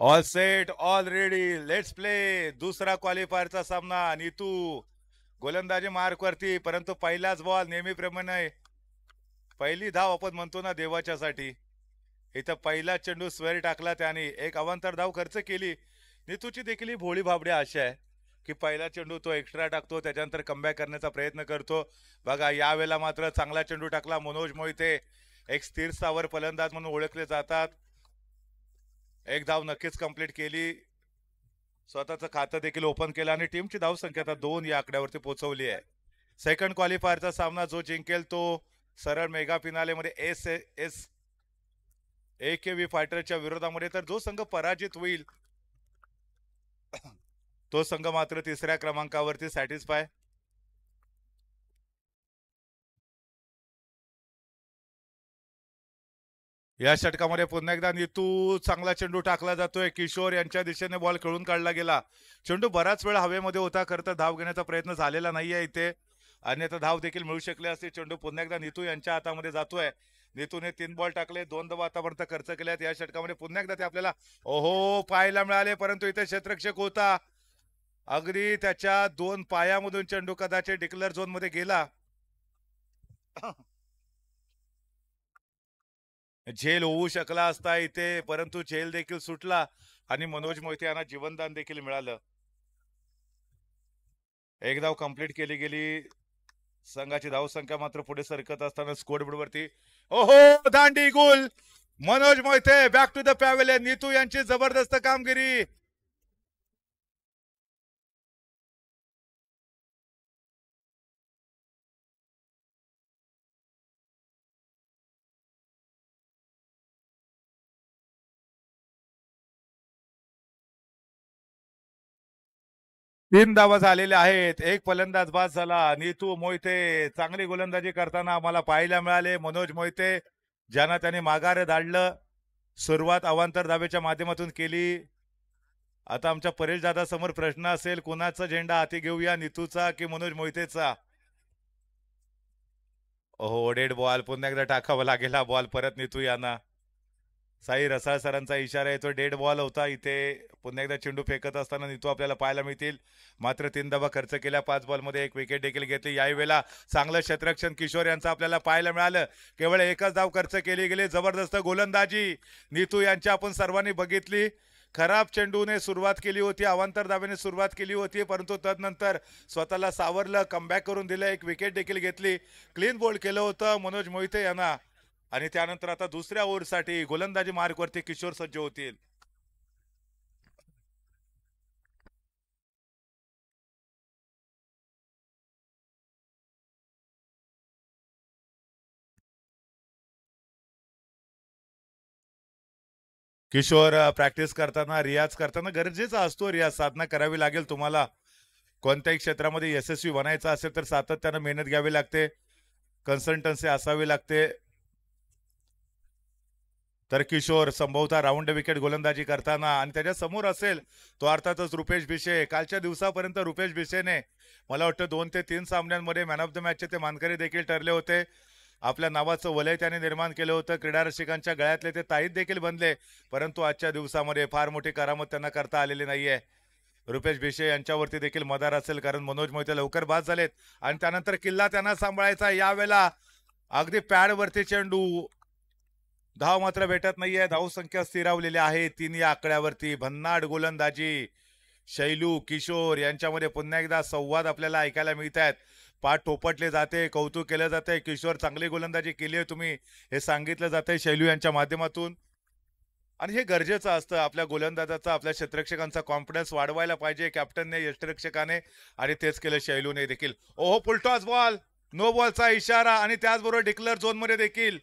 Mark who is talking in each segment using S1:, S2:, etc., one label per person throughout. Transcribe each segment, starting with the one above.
S1: All set all ready let's play. दुसरा क्वालिफायरचा सामना. नीतू गोलंदाजी मार्क वरती, परंतु पहिलाच बॉल नेहमीप्रमाणे पहिली धाव आपण म्हणतो ना देवाच्या साठी. इथं पहिला चेंडू स्वेर टाकला त्याने, एक अवांतर धाव खर्च केली. नीतूची देखील ही भोळी भाबडी आशा आहे की पहिला चेंडू तो एक्स्ट्रा टाकतो, त्याच्यानंतर कमबॅक करण्याचा प्रयत्न करतो. बघा यावेळेला मात्र चांगला चेंडू टाकला मनोज मोहिते. एक स्थिर स्थावर फलंदाज म्हणून ओळखले जातात. एक धाव नक्कीच कंप्लीट केली, स्वतःचं खातं देखील ओपन केलं आणि टीमची धाव संख्या आता 2 या आकड्यावरती पोहोचवली आहे. सेकंड क्वालिफायरचा सामना जो जिंकेल तो सरळ मेगा फिनाले मध्ये एस AKV फायटरच्या विरोधामध्ये, तर जो संघ पराजित होईल तो संघ मात्र तिसऱ्या क्रमांकावरती सॅटिस्फाय. या षटकामध्ये पुन्हा एकदा नीतू चांगला चेंडू टाकला जातोय. किशोर यांच्या दिशेने बॉल खेळून काढला गेला. चेंडू बराच वेळ हवेमध्ये होता, खरं तर धाव घेण्याचा प्रयत्न झालेला नाहीये इथे, अन्यथा धाव देखील मिळू शकले असते. चेंडू पुन्हा एकदा नीतू यांच्या हातामध्ये जातोय. नीतूने 3 बॉल टाकले, 2 धावा आतापर्यंत खर्च केल्यात. या षटकामध्ये पुन्हा एकदा ते आपल्याला ओहो पाहायला मिळाले, परंतु इथे क्षेत्ररक्षक होता. अगदी त्याच्या 2 पायामधून चेंडू कदाचित डिक्लेअर झोन मध्ये गेला. झेल होऊ शकला असता इथे, परंतु झेल देखील सुटला आणि मनोज मोहिते यांना जीवनदान देखील मिळालं. एक धाव कंप्लीट केली गेली. संघाची धाव संख्या मात्र पुढे सरकत असताना स्कोर बोर्ड वरती ओहो दांडी गुल. Manoj Mohite back to the pavilion. Neetu यांची जबरदस्त कामगिरी. तीन धावा झालेल्या आहेत, एक फलंदाज बाद झाला. नीतू मोहिते चांगली गोलंदाजी करताना आम्हाला पाहायला मिळाले. मनोज मोहिते ज्यांना त्यांनी माघार धाडलं. सुरुवात अवांतर धावेच्या माध्यमातून केली. आता आमच्या परेश दादा समोर प्रश्न असेल, कुणाचा झेंडा हाती घेऊया, नीतूचा की मनोज मोहितेचा? ओहो डेड बॉल. पुन्हा एकदा टाकावा लागेल हा बॉल परत नीतू यांना. साई रसाळ सरांचा इशारा येतो, डेड बॉल होता इथे. पुन्हा एकदा चेंडू फेकत असताना नीतू आपल्याला पाहायला मिळतील. मात्र 3 धावा खर्च केल्या, 5 बॉलमध्ये 1 विकेट देखील घेतली. याही वेळेला चांगलं क्षेत्ररक्षण किशोर यांचं आपल्याला पाहायला मिळालं. केवळ एकच धाव खर्च केली गेली. जबरदस्त गोलंदाजी नीतू यांची आपण सर्वांनी बघितली. खराब चेंडूने सुरुवात केली होती, अवांतर धावेने सुरुवात केली होती, परंतु तदनंतर स्वतःला सावरलं, कमबॅक करून दिलं, 1 विकेट देखील घेतली. क्लीन बोल्ड केलं होतं मनोज मोहिते यांना. आणि त्यानंतर आता दुसऱ्या ओव्हरसाठी गोलंदाजी मार्कवरती किशोर सज्ज होतील. किशोर प्रॅक्टिस करताना, रियाज करताना गरजेचा असतो रियाज, साधना करावी लागेल तुम्हाला. कोणत्याही क्षेत्रामध्ये यशस्वी बनायचं असेल तर सातत्यानं मेहनत घ्यावी लागते, कन्सल्टन्सी असावी लागते. तर किशोर संभवतः राऊंड विकेट गोलंदाजी करताना, आणि त्याच्या समोर असेल तो अर्थातच रुपेश भिशे. कालच्या दिवसापर्यंत रुपेश भिशेने मला वाटतं 2 ते 3 सामन्यांमध्ये मॅन ऑफ द मॅचचे ते मानकरी देखील ठरले होते. आपल्या नावाचं वलय त्याने निर्माण केलं होतं. क्रीडा रसिकांच्या गळ्यातले ते ताईत देखील बनले, परंतु आजच्या दिवसामध्ये फार मोठी करामत त्यांना करता आलेली नाहीये. रुपेश भिशे यांच्यावरती देखील मदार असेल, कारण मनोज मोहिते लवकर बाद झालेत आणि त्यानंतर किल्ला त्यांना सांभाळायचा. यावेळेला अगदी पॅडवरती चेंडू, धाव मात्र भेटत नाहीये. धाव संख्या स्थिरावलेली आहे 3 या आकड्यावरती. भन्नाट गोलंदाजी शैलू किशोर यांच्यामध्ये पुन्हा एकदा संवाद आपल्याला ऐकायला मिळत आहेत. पाठ टोपटले जाते, कौतुक केलं जाते. किशोर चांगली गोलंदाजी केली आहे तुम्ही, हे सांगितलं जाते शैलू यांच्या माध्यमातून. आणि हे गरजेचं असतं. आपल्या गोलंदाजाचा, आपल्या क्षेत्ररक्षकांचा कॉन्फिडन्स वाढवायला पाहिजे कॅप्टनने, यष्टरक्षकाने, आणि तेच केलं शैलूने देखील. ओहो फुलटॉस बॉल, नो बॉलचा इशारा, आणि त्याचबरोबर डिक्लेअर झोन मध्ये देखील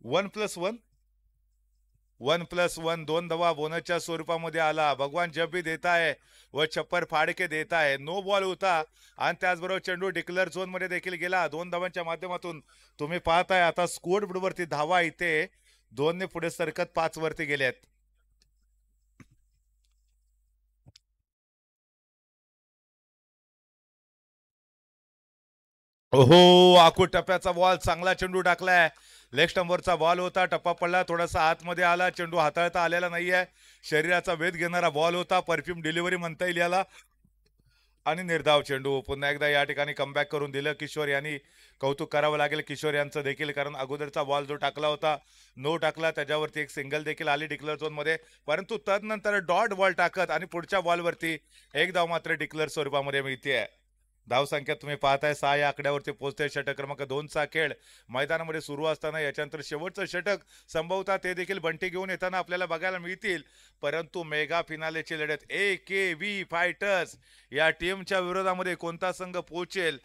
S1: 1+1 1+1 2 धावा बोनसच्या स्वरूपामध्ये आला. भगवान जब भी देता है व छप्पर फाड़ के देता है. नो बॉल होता आणि त्याचबरोबर चेंडू डिक्लेअर झोन मध्ये देखील गेला 2 धावांच्या माध्यमातून. तुम्ही पाहताय आता स्कोर बोर्ड वरती धावा इथे 2 ने पुढे सरकत 5 वरती गेल्यात. ओहो आखूड टप्प्याचा बॉल, चांगला चेंडू टाकलाय. लेग स्टंपवरचा बॉल होता, टप्पा पडला, थोडासा आतमध्ये आला, चेंडू हाताळता आलेला नाहीये. शरीराचा वेध घेणारा बॉल होता, परफ्यूम डिलिव्हरी म्हणता येईल याला. आणि निर्धाव चेंडू पुन्हा एकदा या ठिकाणी कमबॅक करून दिलं किशोर यांनी. कौतुक करावं लागेल किशोर यांचं देखील, कारण अगोदरचा बॉल जो टाकला होता नो टाकला, त्याच्यावरती एक सिंगल देखील आली डिक्लेअर झोन मध्ये. परंतु तदनंतर डॉट बॉल टाकत आणि पुढच्या बॉलवरती एक धाव मात्र डिक्लेअर स्वरूपामध्ये मिळते. धावसंख्या तुम्ही पाहताय 6 या आकड्यावरती पोहोचते. षटक क्रमांक 2चा खेळ मैदानामध्ये सुरू असताना याच्यानंतर शेवटचं षटक संभवतः ते देखील बंटी घेऊन येताना आपल्याला बघायला मिळतील. परंतु मेगा फिनालेची लढत AKV फायटर्स या टीमच्या विरोधामध्ये कोणता संघ पोहोचेल?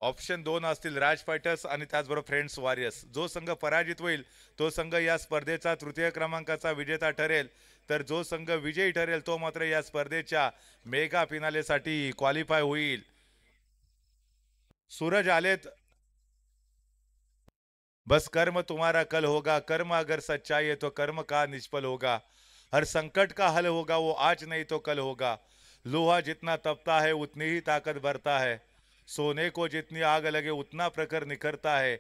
S1: ऑप्शन 2 असतील, राज फायटर्स आणि त्याचबरोबर फ्रेंड्स वॉरियर्स. जो संघ पराजित होईल तो संघ या स्पर्धेचा तृतीय क्रमांकाचा विजेता ठरेल, तर जो संघ विजयी ठरेल तो मात्र या स्पर्धेच्या मेगा फिनालेसाठी क्वालिफाय होईल. सूरज आलेत. बस कर्म तुम्हारा कल होगा, कर्म अगर सच्चाई है तो कर्म का निष्फल होगा. हर संकट का हल होगा, वो आज नहीं तो कल होगा. लोहा जितना तपता है उतनी ही ताकत बढ़ता है. सोने को जितनी आग लगे उतना प्रखर निखरता है.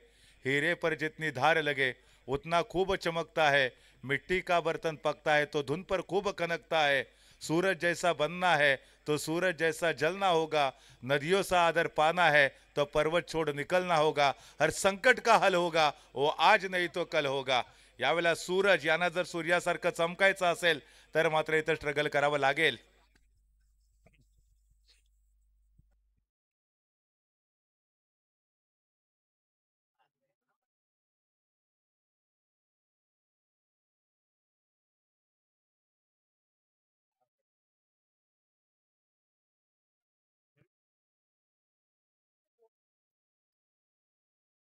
S1: हीरे पर जितनी धार लगे उतना खूब चमकता है. मिट्टी का बर्तन पकता है तो धुन पर खूब कनकता है. सूरज जैसा बनना है तो सूरज जैसा जलना होगा. नदियों सा आदर पाना है तो पर्वत छोड़ निकलना होगा. हर संकट का हल होगा, वो आज नहीं तो कल होगा. यावेळेला सूरज यांना जर सूर्यासारखं चमकायचं असेल तर मात्र इथं स्ट्रगल करावं लागेल.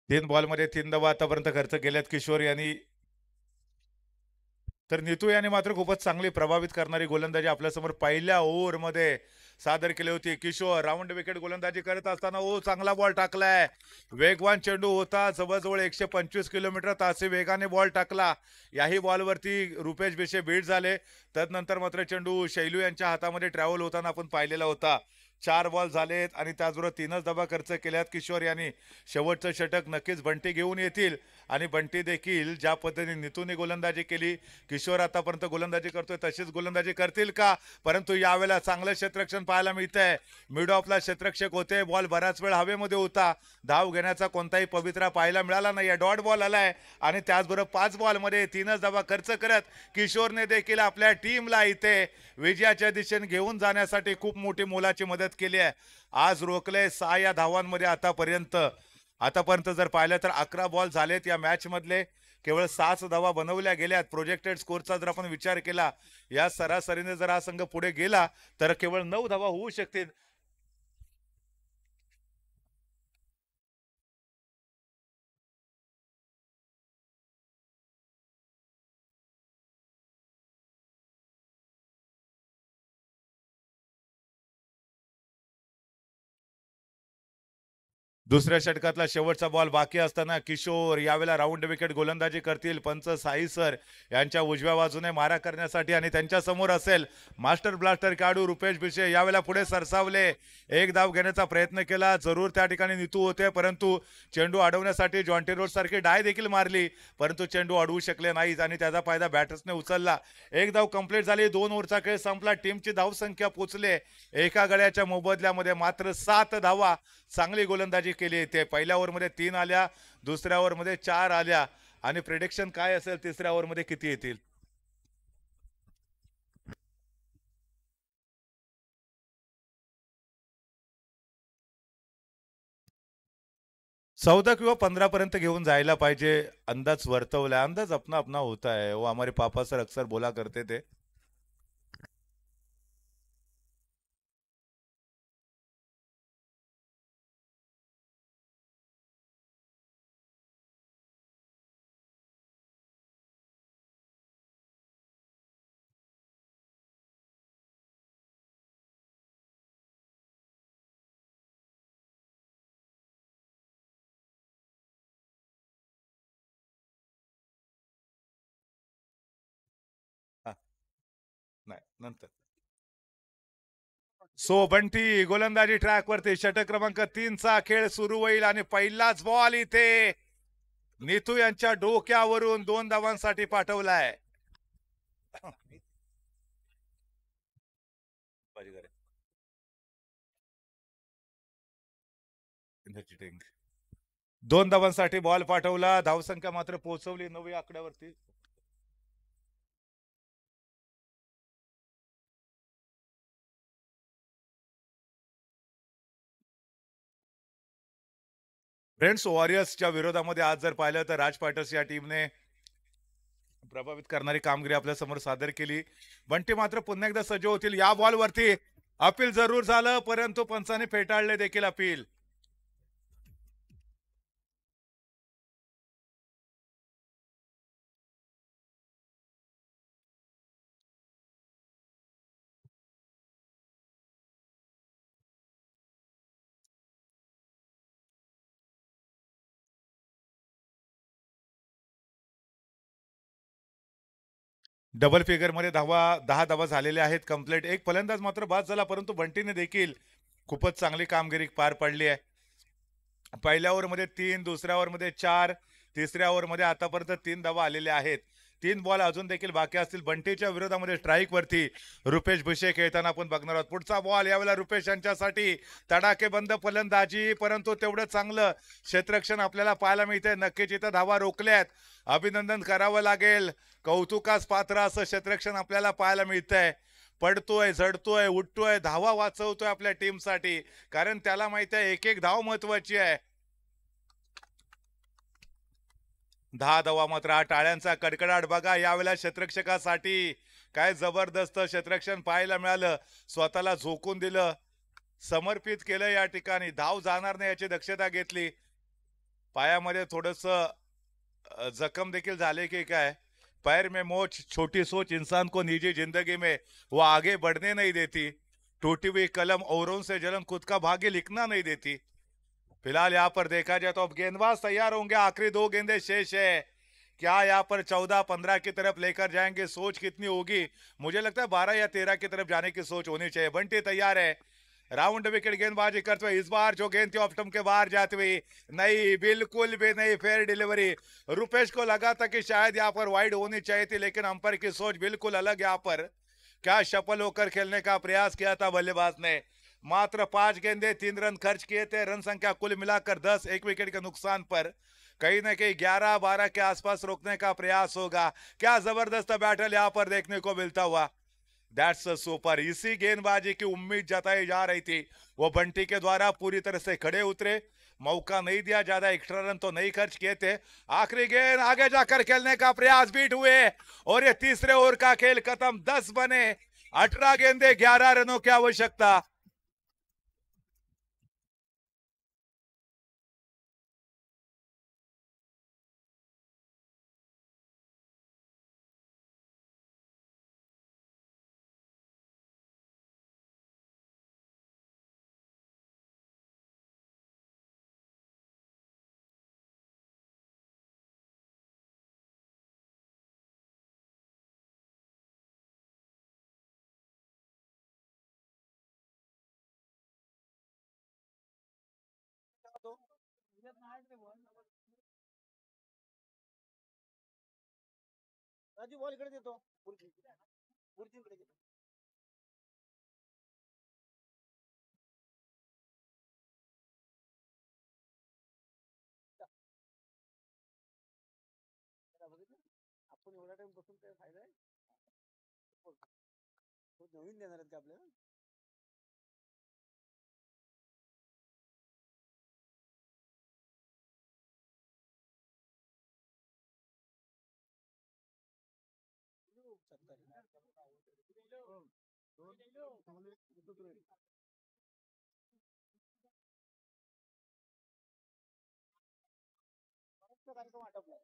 S1: तीन बॉलमध्ये 3 धावा आतापर्यंत खर्च केल्यात किशोर यांनी. तर नितू याने मात्र खूपच चांगली प्रभावित करणारी गोलंदाजी आपल्यासमोर पहिल्या ओव्हरमध्ये सादर केली होती. किशोर राऊंड विकेट गोलंदाजी करत असताना चांगला बॉल टाकलाय. वेगवान चेंडू होता, जवळजवळ 125 किलोमीटर तासी वेगाने बॉल टाकला. याही बॉलवरती रुपेश बिशे बीट झाले. तदनंतर मात्र चेंडू शैलू यांच्या हातामध्ये ट्रॅव्हल होताना आपण पाहिलेला होता. 4 बॉल झालेत आणि त्याचबरोबर 3च धावा खर्च केल्यात किशोर यांनी. शेवटचं षटक नक्कीच बंटी घेऊन येतील आणि बंटी देखील ज्या पद्धतीने नितूने गोलंदाजी केली, किशोर आतापर्यंत गोलंदाजी करतोय तशीच गोलंदाजी करतील का? परंतु यावेळेला चांगलं क्षेत्ररक्षण पाहायला मिळतंय. मिड ऑफला क्षेत्ररक्षक होते, बॉल बराच वेळ हवेमध्ये होता, धाव घेण्याचा कोणताही पवित्रा पाहायला मिळाला नाही. डॉट बॉल आलाय आणि त्याचबरोबर 5 बॉलमध्ये 3च धावा खर्च करत किशोरने देखील आपल्या टीमला इथे विजयाच्या दिशेने घेऊन जाण्यासाठी खूप मोठी मोलाची मदत केली आहे. आज रोखले 6 या धावांमध्ये आतापर्यंत जर पाहिलं तर 11 बॉल झालेत या मॅच मधले. केवळ 6 धावा बनवल्या गेल्यात. प्रोजेक्टेड स्कोरचा जर आपण विचार केला, या सरासरीने जर हा संघ पुढे गेला तर केवळ 9 धावा होऊ शकतील. दुसऱ्या षटकातला शेवटचा बॉल बाकी असताना किशोर यावेळेला राऊंड विकेट गोलंदाजी करतील. पंच साई सर यांच्या उजव्या बाजूने मारा करण्यासाठी आणि त्यांच्या समोर असेल मास्टर ब्लास्टर खेळाडू रुपेश बिशे. यावेळेला पुढे सरसावले, एक धाव घेण्याचा प्रयत्न केला. जरूर त्या ठिकाणी नितू होते, परंतु चेंडू अडवण्यासाठी जॉन्टी रोड सारखी डाय देखील मारली, परंतु चेंडू अडवू शकले नाहीत आणि त्याचा फायदा बॅटर्सने उचलला. एक धाव कंप्लीट झाली. 2 ओव्हरचा खेळ संपला. टीमची धावसंख्या पोचले एका गड्याच्या मोबदल्यामध्ये मात्र 7 धावा. चांगली गोलंदाजी केली. ते पहिल्या ओव्हरमध्ये 3 आल्या, दुसऱ्या ओव्हरमध्ये 4 आल्या आणि प्रिडिक्शन काय असेल तिसऱ्या ओव्हरमध्ये किती येतील? 14 किंवा 15 पर्यंत घेऊन जायला पाहिजे. अंदाज वर्तवलाय, अंदाज अपना अपना होता है, वो हमारे पापा सर अक्सर बोला करते थे. हा, नाही नंतर. सो बंटी गोलंदाजी ट्रॅक वरती षटक क्रमांक 3चा खेळ सुरू होईल आणि पहिलाच बॉल इथे नीतू यांच्या डोक्यावरून 2 धावांसाठी पाठवलाय. बाजीगर आहे. चिटिंग. 2 धावांसाठी बॉल पाठवला, धावसंख्या मात्र पोहोचवली 9 आकड्यावरती. फ्रेंड्स, वॉरियर्सच्या विरोधामध्ये आज जर पाहिलं तर राज फायटर्स या टीमने प्रभावित करणारी कामगिरी आपल्या समोर सादर केली. बंटी मात्र पुन्हा एकदा सज्ज होतील या बॉलवरती. अपील जरूर झालं, परंतु पंचाने फेटाळले देखील अपील. डबल फिगर मध्ये 10 धावा झालेल्या आहेत कंप्लीट. एक फलंदाज मात्र बाद झाला, परंतु बंटीने देखील खूपच चांगली कामगिरी पार पडली आहे. पहिल्या ओव्हरमध्ये 3, दुसऱ्या ओव्हरमध्ये 4, तिसऱ्या ओव्हरमध्ये आतापर्यंत 3 धावा आलेल्या आहेत. 3 बॉल अजून देखील बाकी असतील. बंटीच्या विरोधामध्ये स्ट्राईक वरती रुपेश भिशे खेळताना आपण बघणार आहोत. पुढचा बॉल यावेळेला रुपेश यांच्यासाठी तडाखेबंद फलंदाजी, परंतु तेवढं चांगलं क्षेत्ररक्षण आपल्याला पाहायला मिळतंय. नक्कीच इथं धावा रोखल्यात, अभिनंदन करावं लागेल. कौतुकास पात्र असं क्षेत्ररक्षण आपल्याला पाहायला मिळतंय. पडतोय, झडतोय, उठतोय, धावा वाचवतोय आपल्या टीमसाठी, कारण त्याला माहित आहे एक एक धाव महत्वाची आहे. 10 धावा मात्र. टाळ्यांचा कडकडाट बघा यावेळेला क्षेत्ररक्षकासाठी. काय जबरदस्त क्षेत्ररक्षण पाहायला मिळालं. स्वतःला झोकून दिलं, समर्पित केलं या ठिकाणी. धाव जाणार नाही याची दक्षता घेतली. पायामध्ये थोडस जखम देखील झाले की काय. पैर में मोच, छोटी सोच इंसान को निजी जिंदगी में वो आगे बढ़ने नहीं देती. टूटी हुई कलम औरों से जलन खुद का भाग्य लिखना नहीं देती. फिलहाल यहाँ पर देखा जाए तो अब गेंदबाज तैयार होंगे. आखिरी 2 गेंदे शेष है. क्या यहाँ पर 14-15 की तरफ लेकर जाएंगे? सोच कितनी होगी? मुझे लगता है 12 या 13 की तरफ जाने की सोच होनी चाहिए. बंटी तैयार है, राउंड विकेट गेंदबाजी करते हुए. इस बार जो गेंद थी ऑफ स्टंप के बाहर जाती हुई, नहीं, बिल्कुल भी नहीं. Fair delivery. रुपेश को लगा था कि शायद यहाँ पर वाइड होनी चाहिए थी, लेकिन अंपायर की सोच बिल्कुल अलग. यहाँ पर क्या सफल होकर खेलने का प्रयास किया था बल्लेबाज ने. मात्र 5 गेंदे 3 रन खर्च किए थे. रन संख्या कुल मिलाकर 10, 1 विकेट के नुकसान पर. कहीं ना कहीं 11-12 के आसपास रोकने का प्रयास होगा. क्या जबरदस्त बैटल यहाँ पर देखने को मिलता हुआ. That's super. इसी गेंदबाजी की उम्मीद जताई जा रही थी. वो बंटी के द्वारा पूरी तरह से खड़े उतरे, मौका नहीं दिया, ज्यादा एक्स्ट्रा रन तो नहीं खर्च किए थे. आखिरी गेंद आगे जाकर खेलने का प्रयास, बीट हुए और ये तीसरे ओवर का खेल खत्म. 10 बने, 18 गेंदे, 11 रनों की आवश्यकता.
S2: राजू बॉल इकडे देतो. मूर्तीकडे देतो. आपण एवढा टाइम बसून काय फायदा आहे. नवीन देणार आहेत का आपल्याला. कार्यक्रम आटपला.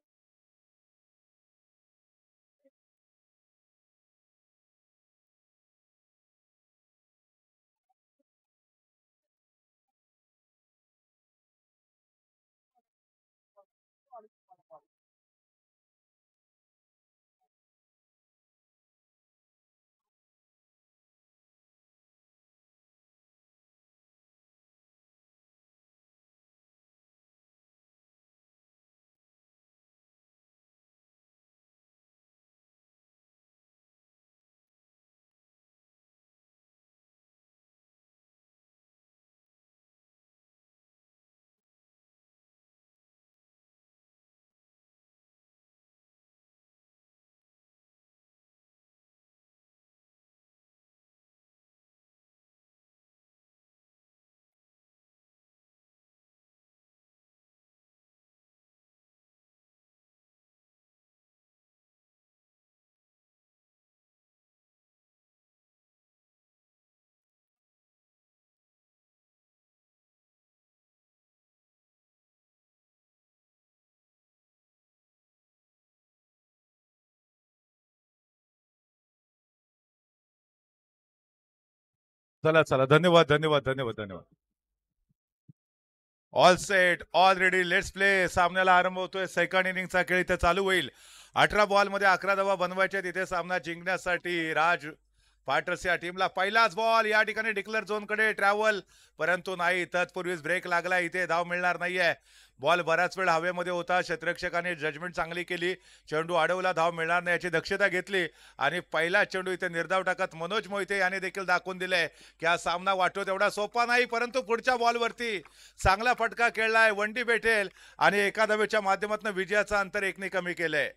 S1: चला चला, धन्यवाद धन्यवाद धन्यवाद धन्यवाद. All set, all ready, let's play. सामन्याला आरंभ होतोय. सेकंड इनिंगचा खेळ इथे चालू होईल. 18 बॉल मध्ये 11 धावा बनवायच्या. तिथे सामना जिंकण्यासाठी राज फायटर्स या टीमला पहिलाच बॉल या ठिकाणी डिक्लेअर झोन कडे ट्रॅव्हल, परंतु नाही. तत्पूर्वीच ब्रेक लागला. इथे धाव मिळणार नाहीये. बॉल बराच वेळ हवेमध्ये होता. क्षेत्ररक्षकाने जजमेंट चांगली केली. चेंडू अडवला, धाव मिळणार नाही याची दक्षता घेतली आणि पहिला चेंडू इथे निर्धाव टाकत मनोज मोहिते याने देखील दाखवून दिले की हा सामना वाटतो तेवढा सोपा नाही. परंतु पुढच्या बॉलवरती चांगला फटका खेळलाय. वंडी भेटेल आणि एका धावेच्या माध्यमातून विजयाचं अंतर एकने कमी केलंय.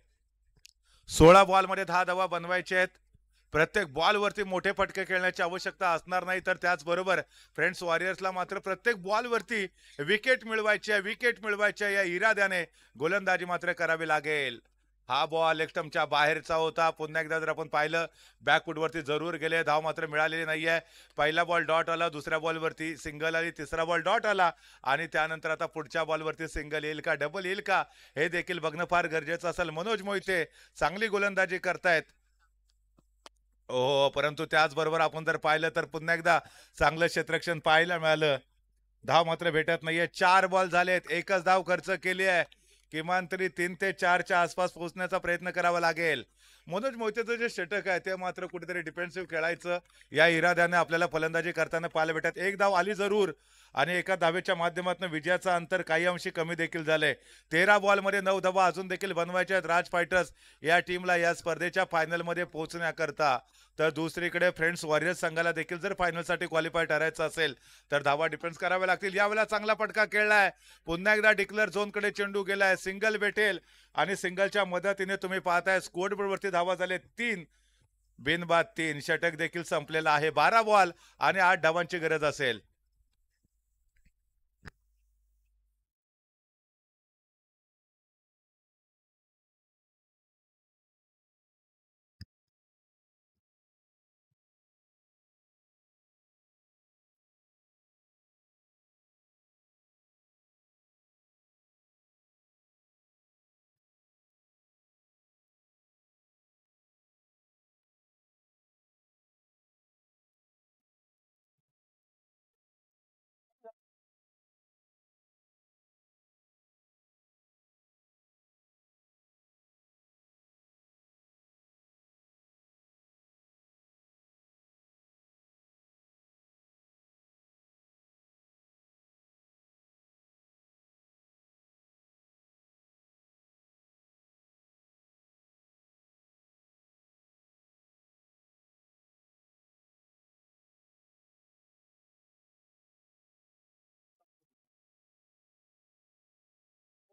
S1: 16 बॉलमध्ये 10 धावा बनवायचे आहेत. प्रत्येक बॉलवरती मोठे फटके खेळण्याची आवश्यकता असणार नाही. तर त्याचबरोबर फ्रेंड्स वॉरियर्सला मात्र प्रत्येक बॉलवरती विकेट मिळवायच्या या इराद्याने गोलंदाजी मात्र करावी लागेल. हा बॉल लेगस्टम्पच्या बाहेरचा होता. पुन्हा एकदा जर आपण पाहिलं बॅकफुटवरती जरूर गेले. धाव मात्र मिळालेली नाहीये. पहिला बॉल डॉट आला, दुसऱ्या बॉलवरती सिंगल आली, तिसरा बॉल डॉट आला आणि त्यानंतर आता पुढच्या बॉलवरती सिंगल येईल का, डबल येईल का, हे देखील बघणं फार गरजेचं असेल. मनोज मोहिते चांगली गोलंदाजी करतायत. हो, परंतु त्याचबरोबर आपण जर पाहिलं तर पुन्हा एकदा चांगलं क्षेत्ररक्षण पाहायला मिळालं. धाव मात्र भेटत नाहीये. 4 बॉल झालेत, एकच धाव खर्च केली आहे. किमान तरी 3 ते 4च्या आसपास पोहोचण्याचा प्रयत्न करावा लागेल. मनोज मोहितेचं जे षटक आहे ते मात्र कुठेतरी डिफेन्सिव्ह खेळायचं या इराद्याने आपल्याला फलंदाजी करताना पाहायला भेटत. एक धाव आली जरूर आणि एका धावेच्या माध्यमातून विजयाचं अंतर काही अंशी कमी देखील झालंय. 13 बॉलमध्ये 9 धावा अजून देखील बनवायच्या आहेत राज फायटर्स या टीमला या स्पर्धेच्या फायनलमध्ये पोहोचण्याकरता. तर दुसरीकडे फ्रेंड्स वॉरियर्स संघाला देखील जर फायनलसाठी क्वालिफाय ठरायचं असेल तर धावा डिफेन्स कराव्या लागतील. यावेळेला चांगला फटका खेळलाय. पुन्हा एकदा डिक्लेअर झोनकडे चेंडू गेलाय. सिंगल भेटेल आणि सिंगलच्या मदतीने तुम्ही पाहताय स्कोअर बोर्डवरती धावा झाले 3 बिनबाद 3. षटक देखील संपलेला आहे. 12 बॉल आणि 8 धावांची गरज असेल.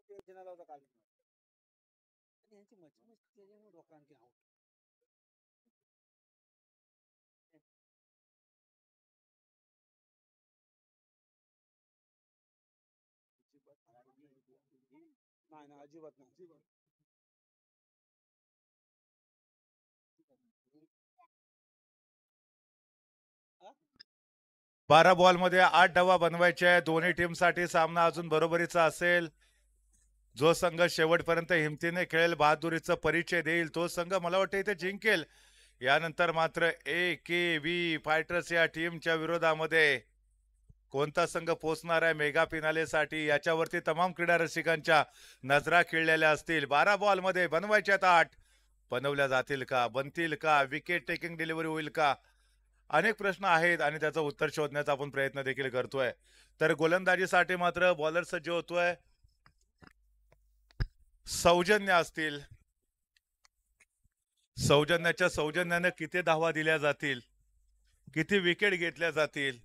S2: टेन्शन आला होता काल आणि यांची मच्छी त्याच्यामुळे डोकं आणखी आउट. नाही ना, अजिबात नाही.
S1: 12 बॉलमध्ये 8 धावा बनवायच्या आहे. दोन्ही टीमसाठी सामना अजून बरोबरीचा असेल. जो संघ शेवटपर्यंत हिमतीने खेळेल, बहादुरीचा परिचय देईल, तो संघ मला वाटतं इथे जिंकेल. यानंतर मात्र AKV फायटर्स या टीमच्या विरोधामध्ये कोणता संघ पोहोचणार आहे मेगा फिनालेसाठी याच्यावरती तमाम क्रीडा रसिकांच्या नजरा खिळलेल्या असतील. 12 बॉलमध्ये बनवायच्यात 8. बनवल्या जातील का, बनतील का, विकेट टेकिंग डिलिव्हरी होईल का, अनेक प्रश्न आहेत आणि त्याचं उत्तर शोधण्याचा आपण प्रयत्न देखील करतोय. तर गोलंदाजीसाठी मात्र बॉलर सज्ज होतोय. सौजन्य असतील. सौजन्याने किती धावा दिल्या जातील, किती विकेट घेतल्या जातील.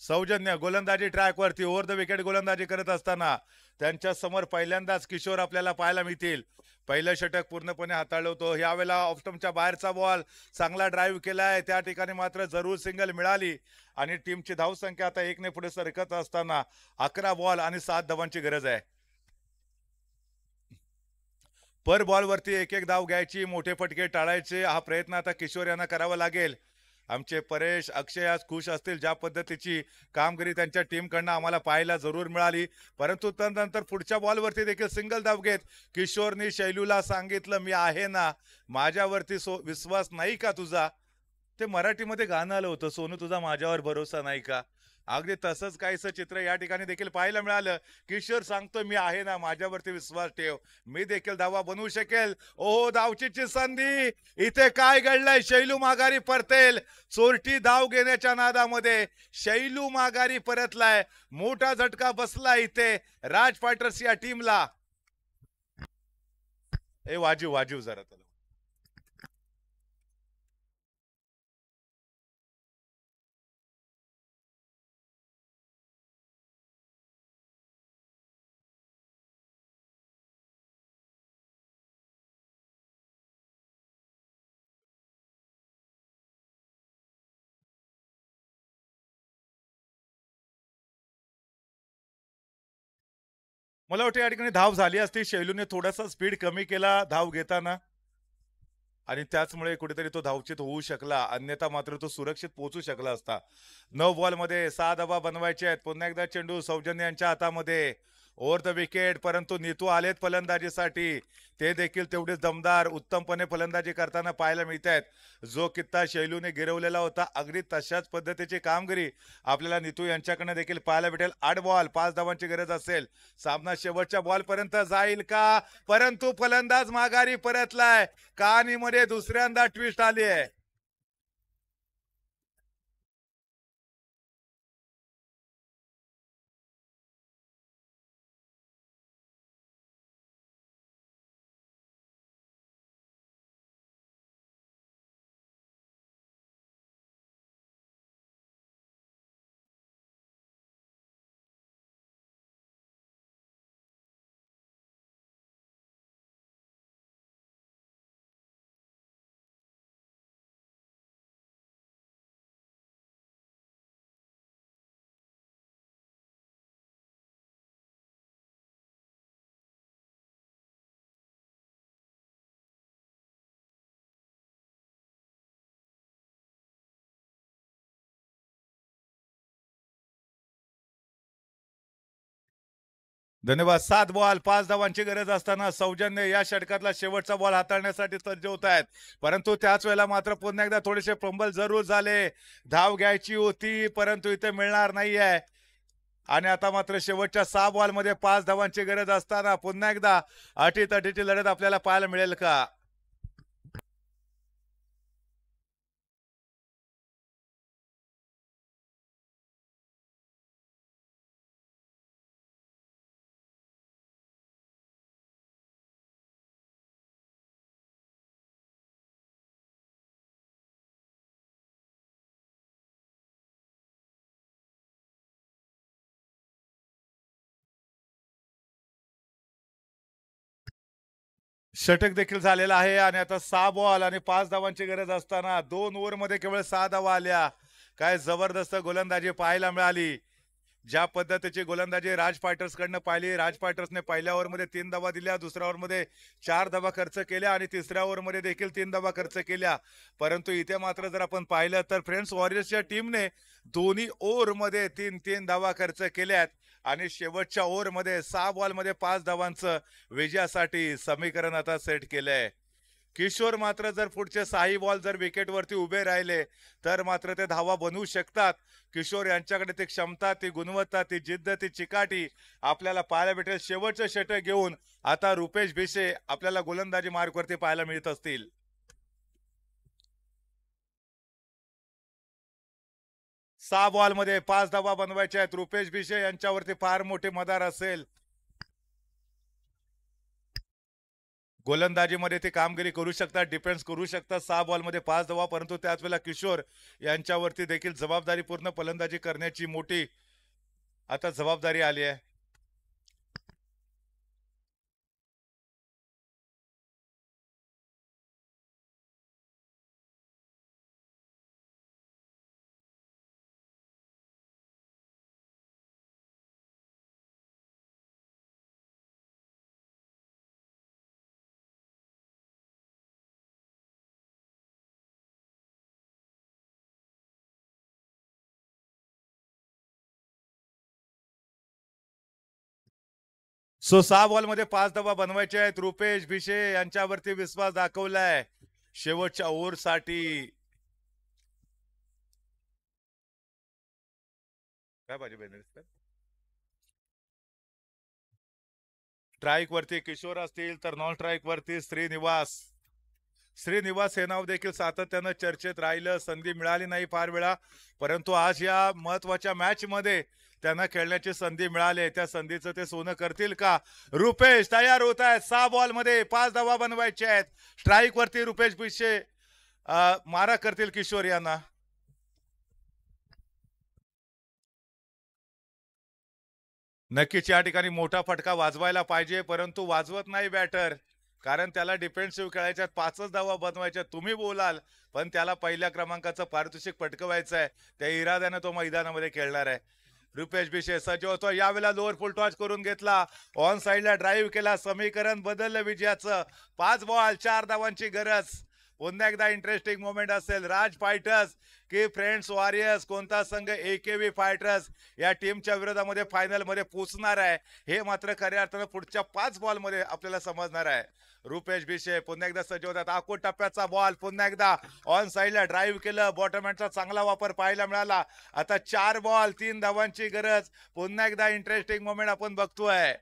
S1: सौजन्य गोलंदाजी ट्रॅकवरती ओव्हर द विकेट गोलंदाजी करत असताना त्यांच्या समोर पहिल्यांदाच किशोर आपल्याला पाहायला मिळतील. पहिलं षटक पूर्णपणे हाताळलं होतं. यावेळेला ऑफस्टंपच्या बाहेरचा बॉल चांगला ड्राईव्ह केलाय. त्या ठिकाणी मात्र जरूर सिंगल मिळाली आणि टीमची धावसंख्या आता 1 ने पुढे सरकत असताना 11 बॉल आणि 7 धावांची गरज आहे. पर बॉलवरती एक एक धाव घ्यायची, मोठे फटके टाळायचे, हा प्रयत्न आता किशोर यांना करावा लागेल. आमचे परेश अक्षय आज खुश असतील ज्या पद्धतीची कामगिरी त्यांच्या टीमकडनं आम्हाला पाहायला जरूर मिळाली. परंतु त्यानंतर पुढच्या बॉलवरती देखील सिंगल धाव घेत किशोरनी शैलूला सांगितलं, मी आहे ना, माझ्यावरती विश्वास नाही का तुझा. ते मराठीमध्ये गाणं आलं होतं, सोनू तुझा माझ्यावर भरोसा नाही का? अगदी तसंच काहीसं चित्र या ठिकाणी देखील पाहायला मिळालं. किशोर सांगतो मी आहे ना, माझ्यावरती विश्वास ठेव. मी देखील धावा बनवू शकेल. ओहो, धावचीची संधी. इथे काय घडलंय? शैलू माघारी परतेल. चोरटी धाव घेण्याच्या नादामध्ये शैलू माघारी परतलाय. मोठा झटका बसला इथे राज फायटर्स या टीमला. वाजीव वाजीव जरा त्याला. मला वाटतं या ठिकाणी धाव झाली असती. शैलूने थोडासा स्पीड कमी केला धाव घेताना आणि त्याचमुळे कुठेतरी तो धावचीत होऊ शकला. अन्यथा मात्र तो सुरक्षित पोहोचू शकला असता. 9 बॉलमध्ये 6 धावा बनवायचे आहेत. पुन्हा एकदा चेंडू सौजन्य यांच्या हातामध्ये. ओव्हर द विकेट, परंतु नीतू आलेत फलंदाजीसाठी. ते देखील तेवढेच दमदार उत्तमपणे फलंदाजी करताना पाहायला मिळत आहेत. जो कित्ता शैलूने गिरवलेला होता अगदी तशाच पद्धतीची कामगिरी आपल्याला नीतू यांच्याकडनं देखील पाहायला भेटेल. 8 बॉल 5 धावांची गरज असेल. सामना शेवटच्या बॉल पर्यंत जाईल का? परंतु फलंदाज माघारी परतलाय. कहाणीमध्ये दुसऱ्यांदा ट्विस्ट आली आहे. धन्यवाद. 7 बॉल 5 धावांची गरज असताना सौजन्य या षटकातला शेवटचा बॉल हाताळण्यासाठी सज्ज होत आहेत. परंतु त्याच वेळेला मात्र पुन्हा एकदा थोडेसे फंबल जरूर झाले. धाव घ्यायची होती परंतु इथे मिळणार नाहीये. आणि आता मात्र शेवटच्या 6 बॉलमध्ये 5 धावांची गरज असताना पुन्हा एकदा अटीतटीची लढत आपल्याला पाहायला मिळेल का? षटक देखील झालेला आहे आणि आता 6 बॉल आणि 5 धावांची गरज असताना 2 ओव्हरमध्ये केवळ 6 धावा आल्या. काय जबरदस्त गोलंदाजी पाहायला मिळाली. ज्या पद्धतीची गोलंदाजी राज फायटर्स कडनं पाहिली. राज फायटर्सने पहिल्या ओव्हरमध्ये 3 धावा दिल्या, दुसऱ्या ओव्हरमध्ये 4 धावा खर्च केल्या आणि तिसऱ्या ओव्हरमध्ये देखील 3 धावा खर्च केल्या. परंतु इथे मात्र जर आपण पाहिलं तर फ्रेंड्स वॉरियर्सच्या टीमने दोन्ही ओव्हरमध्ये 3-3 धावा खर्च केल्यात आणि शेवटच्या ओव्हरमध्ये 6 बॉलमध्ये 5 धावांचं विजयासाठी समीकरण आता सेट केलंय. किशोर मात्र जर पुढचे 6 बॉल जर विकेटवरती उभे राहिले तर मात्र ते धावा बनवू शकतात. किशोर यांच्याकडे ती क्षमता, ती गुणवत्ता, ती जिद्द, ती चिकाटी आपल्याला पाहायला भेटेल. शेवटचं षटक घेऊन आता रुपेश भिसे आपल्याला गोलंदाजी मार्कवरती पाहायला मिळत असतील. 6 बॉलमध्ये 5 धावा बनवायच्या आहेत. रुपेश भिसे यांच्यावरती फार मोठी मदार असेल. गोलंदाजीमध्ये ते कामगिरी करू शकतात, डिफेन्स करू शकतात. 6 बॉलमध्ये 5 धावा, परंतु त्याच वेळेला किशोर यांच्यावरती देखील जबाबदारीपूर्ण फलंदाजी करण्याची मोठी आता जबाबदारी आली आहे. सो 6 बॉलमध्ये 5 धावा बनवायचे आहेत. रुपेश भिसे यांच्यावरती विश्वास दाखवलाय शेवटच्या ओव्हरसाठी. काय भाजी बहिणी स्ट्राईक वरती किशोर असतील तर नॉन स्ट्राईक वरती श्रीनिवास हे नाव देखील सातत्यानं चर्चेत राहिलं. संधी मिळाली नाही फार वेळा, परंतु आज या महत्वाच्या मॅच मध्ये त्यांना खेळण्याची संधी मिळाली. त्या संधीचं ते सोनं करतील का? रुपेश तयार होत आहेत. 6 बॉल मध्ये 5 धावा बनवायचे आहेत. स्ट्राईक वरती रुपेश भिशे मारा करतील किशोर यांना. नक्कीच या ठिकाणी मोठा फटका वाजवायला पाहिजे, परंतु वाजवत नाही बॅटर, कारण त्याला डिफेन्सिव्ह खेळायच्यात. 5च धावा बनवायच्या. तुम्ही बोलाल, पण त्याला पहिल्या क्रमांकाचं पारितोषिक पटकवायचं आहे. त्या इराद्याने तो मैदानामध्ये खेळणार आहे. रुपेश भिशे सज्ज होतो. यावेळेला लोअर फुल टॉस करून घेतला, ऑन साइडला ड्राईव्ह केला, समीकरण बदललं विजयाचं. 5 बॉल 4 धावांची गरज. पुन्हा एकदा इंटरेस्टिंग मोमेंट असेल. राज फायटर्स की फ्रेंड्स वॉरियर्स, कोणता संघ AKB फायटर्स या टीमच्या विरोधामध्ये फायनल मध्ये पोहोचणार आहे हे मात्र खऱ्या अर्थानं पुढच्या 5 बॉल मध्ये आपल्याला समजणार आहे. रुपेश भिशे पुन्हा एकदा सज्ज होतात. आखो टप्प्याचा बॉल पुन्हा एकदा ऑन साइडला ड्राईव्ह केलं. बॉटम हँडचा चांगला वापर पाहायला मिळाला. आता 4 बॉल 3 धावांची गरज. पुन्हा एकदा इंटरेस्टिंग मोमेंट आपण बघतोय.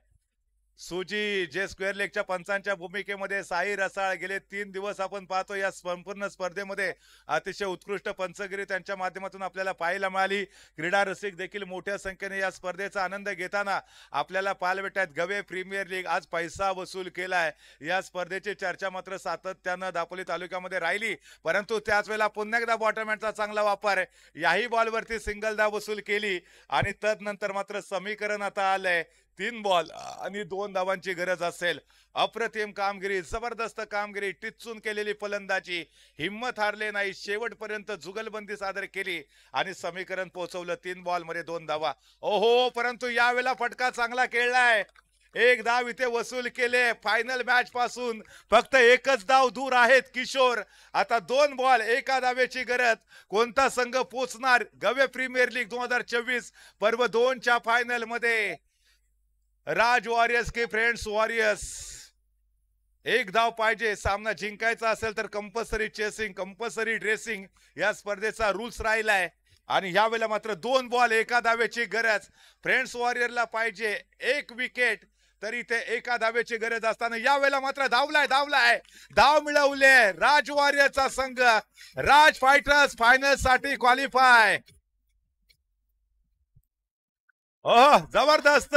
S1: सुजी जे स्क्वेअर लेगच्या पंचांच्या भूमिकेमध्ये, साई रसाळ गेले 3 दिवस आपण पाहतो या संपूर्ण स्पर्धेमध्ये अतिशय उत्कृष्ट पंचगिरी त्यांच्या माध्यमातून आपल्याला पाहायला मिळाली. क्रीडा रसिक देखील मोठ्या संख्येने या स्पर्धेचा आनंद घेताना आपल्याला पाहायला भेटतात. गवे प्रीमियर लीग आज पैसा वसूल केलाय. या स्पर्धेची चर्चा मात्र सातत्यानं दापोली तालुक्यामध्ये राहिली, परंतु त्याच वेळेला पुन्हा एकदा बॉटम हँडचा चांगला वापर, याही बॉलवरती सिंगल धाव वसूल केली आणि तदनंतर मात्र समीकरण आता आलंय 3 बॉल आणि 2 धावांची गरज असेल. अप्रतिम कामगिरी, जबरदस्त कामगिरी, टिचून केलेली फलंदाजी, हिम्मत हारले नाही, शेवटपर्यंत जुगलबंदी सादर केली आणि समीकरण पोहोचवलं 3 बॉल मध्ये 2 धावा. ओहो, परंतु यावेळेला फटका चांगला खेळलाय. 1 धाव इथे वसूल केले. फायनल मॅच पासून फक्त 1च धाव दूर आहेत किशोर. आता 2 बॉल 1 धावेची गरज. कोणता संघ पोहोचणार गवे प्रीमियर लीग 2024 पर्व 2 च्या फायनल मध्ये? राज वॉरियर्स की फ्रेंड्स वॉरियर्स? 1 धाव पाहिजे. सामना जिंकायचा असेल तर कंपल्सरी चेसिंग, कंपल्सरी ड्रेसिंग या स्पर्धेचा रूल्स राहिलाय आणि यावेळेला मात्र 2 बॉल 1 धावेची गरज. फ्रेंड्स वॉरियरला पाहिजे 1 विकेट, तर इथे 1 धावेची गरज असताना यावेळेला मात्र धाव मिळवले राज वॉरियरचा संघ. राज फायटर्स फायनल साठी क्वालिफाय. जबरदस्त